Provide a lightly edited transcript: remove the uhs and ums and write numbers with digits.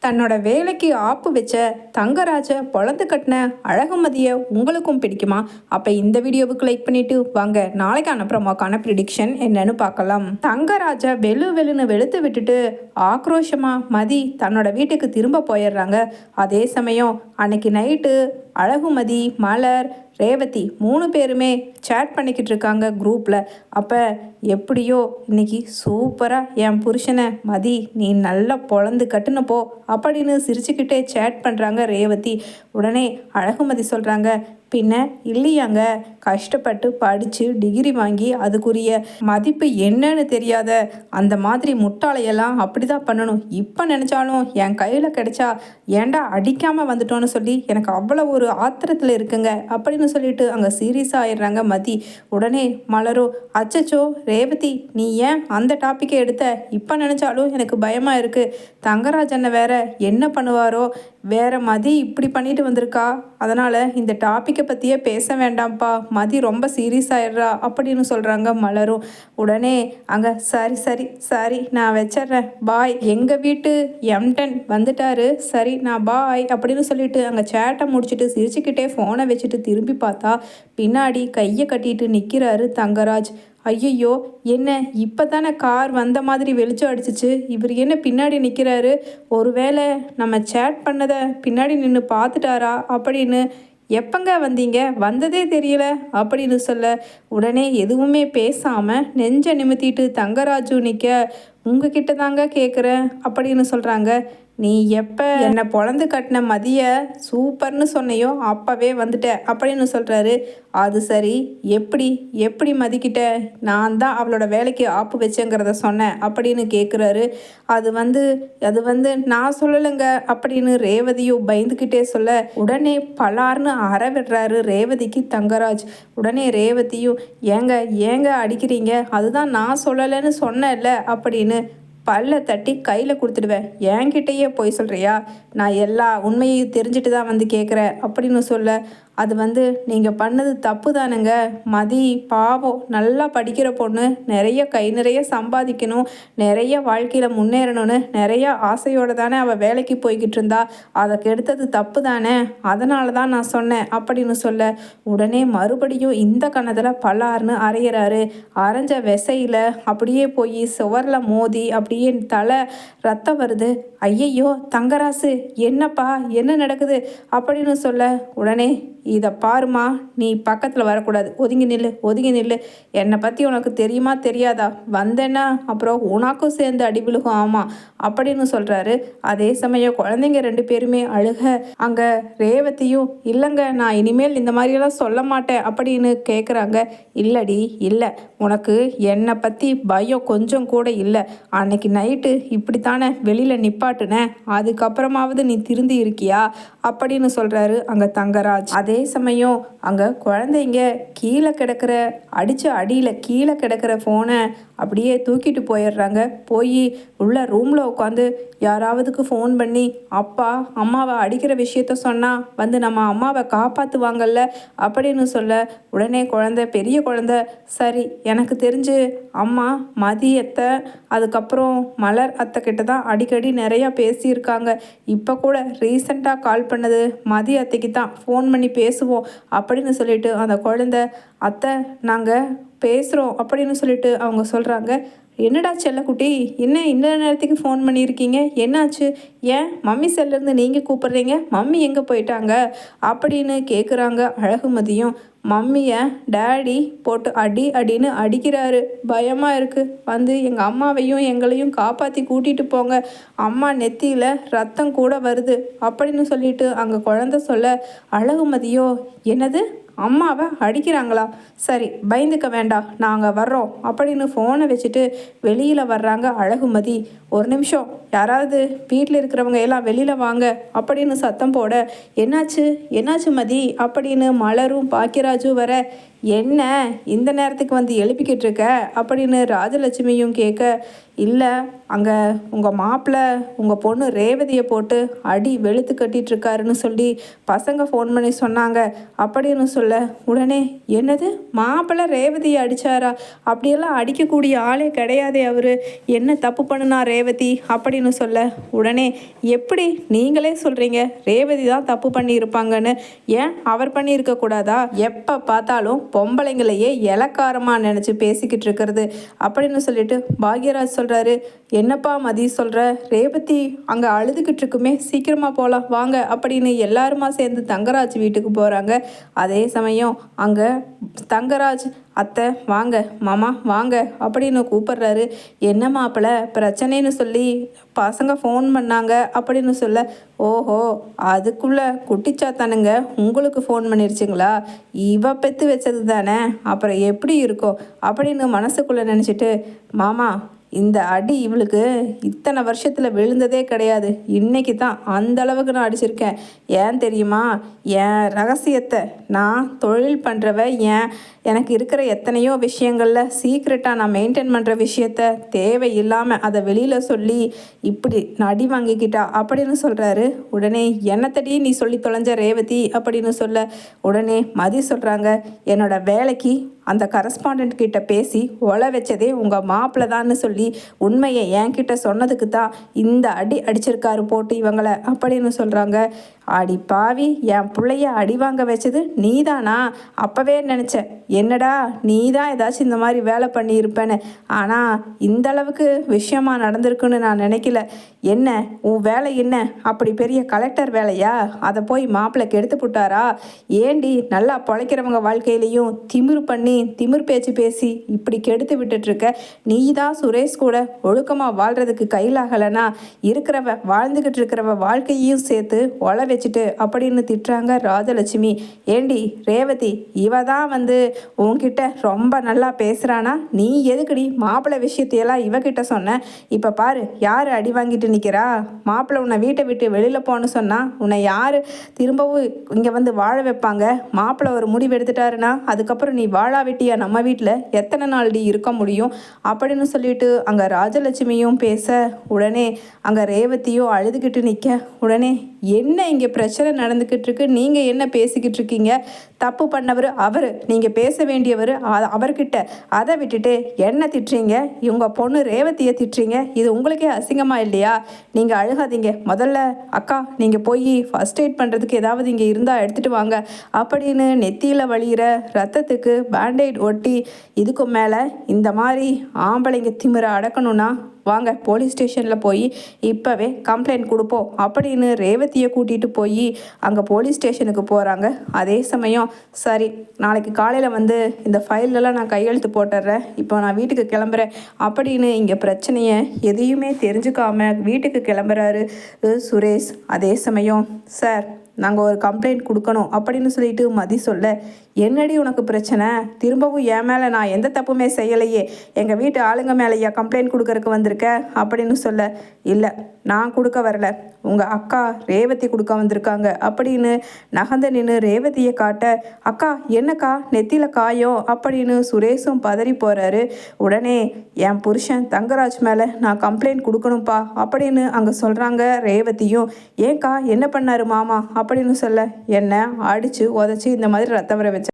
தன்னோட வேலைக்கு ஆப்பு வச்ச தங்கராஜை பொழந்து கட்டின அழகுமதியை உங்களுக்கும் பிடிக்குமா? அப்போ இந்த வீடியோவுக்கு லைக் பண்ணிட்டு வாங்க நாளைக்கான ப்ரோமோக்கான ப்ரிடிக்ஷன் என்னன்னு பார்க்கலாம். தங்கராஜை வெளுன்னு வெளுத்து விட்டுட்டு ஆக்ரோஷமா மதி தன்னோட வீட்டுக்கு திரும்ப போயிடுறாங்க. அதே சமயம் அன்னைக்கு நைட்டு அழகுமதி, மலர், ரேவதி 3 பேருமே சேட் பண்ணிக்கிட்டு இருக்காங்க குரூப்பில். அப்போ எப்படியோ இன்னைக்கு சூப்பராக என் புருஷனை மதி நீ நல்லா பொழந்து கட்டுனப்போ அப்படின்னு சிரிச்சுக்கிட்டே சேட் பண்ணுறாங்க ரேவதி. உடனே அழகுமதி சொல்கிறாங்க, பின்ன இல்லையாங்க, கஷ்டப்பட்டு படித்து டிகிரி வாங்கி அதுக்குரிய மதிப்பு என்னன்னு தெரியாத அந்த மாதிரி முட்டாளையெல்லாம் அப்படி தான் பண்ணணும். இப்போ நினச்சாலும் என் கையில் கிடைச்சா ஏண்டா அடிக்காமல் வந்துட்டோன்னு சொல்லி எனக்கு அவ்வளோ ஒரு ஆத்திரத்தில் இருக்குங்க அப்படின்னு சொல்லிட்டு அங்கே சீரியஸாக ஆயிடுறாங்க மதி. உடனே மலரோ, அச்சச்சோ ரேவதி நீ ஏன் அந்த டாப்பிக்கை எடுத்த? இப்போ நினச்சாலும் எனக்கு பயமாக இருக்குது. தங்கராஜனை வேற என்ன பண்ணுவாரோ, வேற மதி இப்படி பண்ணிட்டு வந்திருக்கா, அதனால் இந்த டாப்பிக்கை பற்றியே பேச வேண்டாம்ப்பா, மதி ரொம்ப சீரியஸ் ஆயிடுறா அப்படின்னு சொல்கிறாங்க மலரும். உடனே அங்கே சரி நான் வச்சிட்றேன் பாய், எங்கள் வீட்டு M10 வந்துட்டாரு, சரி நான் பாய் அப்படின்னு சொல்லிட்டு அங்கே சேட்டை முடிச்சுட்டு சிரிச்சுக்கிட்டே ஃபோனை வச்சுட்டு திரும்பி பார்த்தா பின்னாடி கையை கட்டிட்டு நிற்கிறாரு தங்கராஜ். ஐயையோ, என்ன இப்போ தானே கார் வந்த மாதிரி வெளிச்சம் அடிச்சிச்சு, இவர் என்ன பின்னாடி நிற்கிறாரு, ஒருவேளை நம்ம சேட் பண்ணதை பின்னாடி நின்று பார்த்துட்டாரா அப்படின்னு. எப்பங்க வந்தீங்க, வந்ததே தெரியல அப்படின்னு சொல்ல உடனே எதுவுமே பேசாமல் நெஞ்சை நிமித்திட்டு தங்கராஜு நிற்க, உங்ககிட்ட தாங்க கேட்குறேன் அப்படின்னு சொல்கிறாங்க. நீ எப்போ என்னை பொழந்து கட்டின மதிய சூப்பர்னு சொன்னையோ அப்போவே வந்துட்ட அப்படின்னு சொல்கிறாரு. அது சரி, எப்படி மதிக்கிட்ட? நான் தான் அவளோட வேலைக்கு ஆப்பு வச்சேங்கிறத சொன்னேன் அப்படின்னு கேட்குறாரு. அது வந்து நான் சொல்லலைங்க அப்படின்னு ரேவதியும் பயந்துக்கிட்டே சொல்ல உடனே பலார்னு விடுறாரு ரேவதிக்கு தங்கராஜ். உடனே ரேவதியும், ஏங்க அடிக்கிறீங்க, அதுதான் நான் சொல்லலைன்னு சொன்னேன்ல அப்படின்னு பல்ல தட்டி கையில் கொடுத்துடுவேன். என்கிட்டயே போய் சொல்கிறியா? நான் எல்லா உண்மையையும் தெரிஞ்சுட்டு தான் வந்து கேட்குறேன் அப்படின்னு சொல்ல, அது நீங்கள் பண்ணது தப்பு தானுங்க. மதி பாவம், நல்லா படிக்கிற பொண்ணு, கை நிறைய சம்பாதிக்கணும், நிறைய வாழ்க்கையில் முன்னேறணும்னு நிறைய ஆசையோடு தானே அவள் வேலைக்கு போய்கிட்டு இருந்தா, அதை கெடுத்தது தப்பு தானே, அதனால தான் நான் சொன்னேன் அப்படின்னு சொல்ல உடனே மறுபடியும் இந்த கணத்தில் பலார்னு அரைகிறாரு. அரைஞ்ச விசையில் அப்படியே போய் சுவரில் மோதி அப்படியே தலை ரத்தம் வருது. ஐயையோ தங்கராசு, என்னப்பா என்ன நடக்குது அப்படின்னு சொல்ல உடனே, இதை பாருமா, நீ பக்கத்தில் வரக்கூடாது, ஒதுங்கி நில்லு, என்னை பற்றி உனக்கு தெரியுமா தெரியாதா, வந்தேன்னா அப்புறம் உனக்கும் சேர்ந்து அடி விழுகும் ஆமாம் அப்படின்னு சொல்கிறாரு. அதே சமயம் குழந்தைங்க 2 பேருமே அழுக, அங்கே ரேவதியும், இல்லைங்க நான் இனிமேல் இந்த மாதிரியெல்லாம் சொல்ல மாட்டேன் அப்படின்னு கேட்குறாங்க. இல்லடி இல்லை, உனக்கு என்னை பற்றி பயம் கொஞ்சம் கூட இல்லை, அன்னைக்கு நைட்டு இப்படித்தானே வெளியில் நிப்பாட்டுனேன், அதுக்கப்புறமாவது நீ திருந்தி இருக்கியா அப்படின்னு சொல்கிறாரு அங்கே தங்கராஜ். அதே சமயம் அங்கே குழந்தைங்க கீழே கிடக்கிற அடியில் கீழே கிடக்கிற ஃபோனை அப்படியே தூக்கிட்டு போயிடுறாங்க. போய் உள்ள ரூமில் உட்காந்து யாராவதுக்கு ஃபோன் பண்ணி அப்பா அம்மாவை அடிக்கிற விஷயத்த சொன்னால் வந்து நம்ம அம்மாவை காப்பாற்றுவாங்கல்ல அப்படின்னு சொல்ல உடனே பெரிய குழந்தை, சரி எனக்கு தெரிஞ்சு அம்மா மதியத்தை அதுக்கப்புறம் மலர் அத்தை கிட்ட தான் அடிக்கடி நிறையா பேசியிருக்காங்க. இப்போ கூட ரீசெண்டாக கால் பண்ணது மதி அத்தைக்கு தான், ஃபோன் பண்ணி பேசுவோம் அப்படின்னு சொல்லிட்டு அந்த குழந்தை, அத்தை நாங்கள் பேசுகிறோம் அப்படின்னு சொல்லிட்டு அவங்க சொல்கிறாங்க. என்னடா செல்லக்குட்டி, என்ன இந்த நேரத்துக்கு ஃபோன் பண்ணியிருக்கீங்க, என்னாச்சு, ஏன் மம்மி செல்லேருந்து நீங்கள் கூப்பிட்றீங்க, மம்மி எங்கே போயிட்டாங்க அப்படின்னு கேட்குறாங்க அழகுமதியும். மம்மியை டேடி போட்டு அடின்னு அடிக்கிறாரு, பயமாக இருக்குது, வந்து எங்கள் அம்மாவையும் எங்களையும் காப்பாற்றி கூட்டிகிட்டு போங்க, அம்மா நெத்தியில் ரத்தம் கூட வருது அப்படின்னு சொல்லிட்டு அங்கே குழந்தை சொல்ல அழகுமதியோ, என்னது அம்மாவை அடிக்கிறாங்களா, சரி பயந்துக்க வேண்டாம் நாங்கள் வர்றோம் அப்படின்னு ஃபோனை வச்சுட்டு வெளியில் வர்றாங்க அழகுமதி. ஒரு நிமிஷம், யாராவது வீட்டில் இருக்கிறவங்க எல்லாம் வெளியில் வாங்க அப்படின்னு சத்தம் போட, என்னாச்சு மதி அப்படின்னு மலரும் பாக்கியராஜும் வர, என்ன இந்த நேரத்துக்கு வந்து எழுப்பிக்கிட்டு இருக்க அப்படின்னு ராஜலட்சுமியும் கேட்க, இல்லை அங்கே உங்கள் மாப்பிள்ளை உங்கள் பொண்ணு ரேவதியை போட்டு அடி வெளுத்து கட்டிட்டு இருக்காருன்னு சொல்லி பசங்க ஃபோன் பண்ணி சொன்னாங்க அப்படின்னு சொல்ல, உடனே என்னது மாப்பிள்ளை ரேவதியை அடித்தாரா? அப்படியெல்லாம் அடிக்கக்கூடிய ஆளே கிடையாதே அவர், என்ன தப்பு பண்ணுனா ரேவதி அப்படின்னு சொல்ல, உடனே எப்படி நீங்களே சொல்கிறீங்க ரேவதி தான் தப்பு பண்ணியிருப்பாங்கன்னு? ஏன் அவர் பண்ணியிருக்கக்கூடாதா? எப்போ பார்த்தாலும் பொம்பளைங்களையே இலக்காரமாக நினச்சி பேசிக்கிட்டு இருக்கிறது அப்படின்னு சொல்லிட்டு பாக்யராஜ் சொல்கிறாரு, என்னப்பா மதி சொல்கிற, ரேவதி அங்கே அழுதுகிட்டு இருக்குமே, சீக்கிரமாக போகலாம் வாங்க அப்படின்னு எல்லாருமா சேர்ந்து தங்கராஜ் வீட்டுக்கு போகிறாங்க. அதே சமயம் அங்கே தங்கராஜ் அத்தை வாங்க மாமா வாங்க அப்படின்னு கூப்பிட்றாரு. என்ன மாப்பிள்ளை பிரச்சனைன்னு சொல்லி பசங்க ஃபோன் பண்ணாங்க அப்படின்னு சொல்ல, ஓஹோ அதுக்குள்ளே குட்டிச்சாத்தானுங்க உங்களுக்கு ஃபோன் பண்ணிருச்சுங்களா? இவ பெற்று வச்சது தானே, அப்புறம் எப்படி இருக்கும் அப்படின்னு மனசுக்குள்ளே நினச்சிட்டு, மாமா இந்த அடி இவளுக்கு இத்தனை வருஷத்தில் விழுந்ததே கிடையாது, இன்னைக்கு தான் அந்த அளவுக்கு நான் அடிச்சிருக்கேன். ஏன் தெரியுமா? என் ரகசியத்தை நான் தொழில் பண்ணுறவ, எனக்கு இருக்கிற எத்தனையோ விஷயங்களில் சீக்ரெட்டாக நான் மெயின்டைன் பண்ணுற விஷயத்த தேவையில்லாமல் அதை வெளியில் சொல்லி இப்படி அடி வாங்கிக்கிட்டா அப்படின்னு சொல்கிறாரு. உடனே என்னத்தடி நீ சொல்லி தொலைஞ்ச ரேவதி அப்படின்னு சொல்ல, உடனே மதி சொல்கிறாங்க, என்னோட வேலைக்கு அந்த கரஸ்பாண்டன்ட் கிட்ட பேசி ஒலை வச்சதே உங்கள் மாப்பிள்ளை தான்னு சொல்லி உண்மையை என்கிட்ட சொன்னதுக்கு தான் இந்த அடி அடிச்சிருக்காரு போட்டு இவங்களை அப்படின்னு சொல்கிறாங்க. அடி பாவி, என் பிள்ளைய அடி வாங்க வச்சது நீதானா? அப்போவே நினச்சேன் என்னடா நீ தான் ஏதாச்சும் இந்த மாதிரி வேலை பண்ணியிருப்பேன்னு. ஆனால் இந்த அளவுக்கு விஷயமா நடந்திருக்குன்னு நான் நினைக்கல. என்ன உன் வேலை என்ன? அப்படி பெரிய கலெக்டர் வேலையா? அதை போய் மாப்பிள்ளைக்கு எடுத்து போட்டாரா? ஏண்டி நல்லா பொழைக்கிறவங்க வாழ்க்கையிலையும் திமிரு பண்ணி திமிர் பேச்சு பேசி இப்படி கெடுத்து விட்டுட்ருக்க? நீ தான் சுரேஷ் கூட ஒழுக்கமாக வாழ்கிறதுக்கு கையிலாகலைன்னா இருக்கிறவ வாழ்ந்துக்கிட்டு இருக்கிறவ வாழ்க்கையும் சேர்த்து ஒலை வச்சுட்டு அப்படின்னு திட்டுறாங்க ராஜலட்சுமி. ஏண்டி ரேவதி, இவ தான் வந்து உன்கிட்ட ரொம்ப நல்லா பேசுகிறானா? நீ எதுக்குடி மாப்பிள்ளை விஷயத்தையெல்லாம் இவகிட்ட சொன்ன? இப்போ பாரு யார் அடி வாங்கிட்டு நிற்கிறா? மாப்பிள்ளை உன்னை வீட்டை விட்டு வெளியில் போன்னு சொன்னால் உன்னை யார் திரும்பவும் இங்கே வந்து வாழ வைப்பாங்க? மாப்பிள்ளை ஒரு முடிவு எடுத்துட்டாருன்னா அதுக்கப்புறம் நீ வாழா வெட்டியா நம்ம வீட்டில் எத்தனை நாள் இருக்க முடியும் அப்படின்னு சொல்லிட்டு அங்கே ராஜலட்சுமியும் பேச, உடனே அங்கே ரேவதியும் அழுதுகிட்டு நிற்க, உடனே என்ன இங்கே பிரச்சனை நடந்துக்கிட்டு இருக்கு, நீங்கள் என்ன பேசிக்கிட்டு இருக்கீங்க? தப்பு பண்ணவர் அவர், நீங்கள் பேச வேண்டியவர் அவர்கிட்ட. அதை விட்டுட்டு என்ன திட்டுறீங்க? இவங்க பொண்ணு ரேவதியை திட்டுறீங்க. இது உங்களுக்கே அசிங்கமாக இல்லையா? நீங்கள் அழுகாதீங்க, முதல்ல அக்கா நீங்கள் போய் ஃபர்ஸ்ட் எய்ட் பண்ணுறதுக்கு ஏதாவது இங்கே இருந்தால் எடுத்துகிட்டு வாங்க அப்படின்னு நெத்தியில் வழிகிற ரத்தத்துக்கு பேண்டேட் ஒட்டி, இதுக்கு மேலே இந்த மாதிரி ஆம்பளைங்க திமிரை அடக்கணும்னா வாங்க போலீஸ் ஸ்டேஷனில் போய் இப்போவே கம்ப்ளைண்ட் கொடுப்போம் அப்படின்னு ரேவதியை கூட்டிகிட்டு போய் அங்கே போலீஸ் ஸ்டேஷனுக்கு போகிறாங்க. அதே சமயம் சரி நாளைக்கு காலையில் வந்து இந்த ஃபைலெல்லாம் நான் கையெழுத்து போட்டுடுறேன், இப்போ நான் வீட்டுக்கு கிளம்புறேன் அப்படின்னு இங்கே பிரச்சனையை எதையுமே தெரிஞ்சுக்காம வீட்டுக்கு கிளம்புறாரு சுரேஷ். அதே சமயம் சார் நாங்கள் ஒரு கம்ப்ளைண்ட் கொடுக்கணும் அப்படின்னு சொல்லிட்டு மதி சொல்ல, என்னடி உனக்கு பிரச்சனை? திரும்பவும் என் மேலே நான் எந்த தப்புமே செய்யலையே, எங்கள் வீட்டு ஆளுங்க மேலேயா கம்ப்ளைண்ட் கொடுக்கறதுக்கு வந்திருக்க அப்படின்னு சொல்ல, இல்லை நான் கொடுக்க வரல, உங்கள் அக்கா ரேவதி கொடுக்க வந்திருக்காங்க அப்படின்னு நகர்ந்து நின்று ரேவதியை காட்ட, அக்கா என்னக்கா நெத்தியில் காயம் அப்படின்னு சுரேஷும் பதறி போகிறாரு. உடனே என் புருஷன் தங்கராஜ் மேலே நான் கம்ப்ளைண்ட் கொடுக்கணும்ப்பா அப்படின்னு அங்கே சொல்கிறாங்க ரேவதியும். ஏன்க்கா என்ன பண்ணாரு மாமா அப்படின்னு சொல்ல, என்ன அடித்து உதச்சி இந்த மாதிரி ரத்தம் வர வச்ச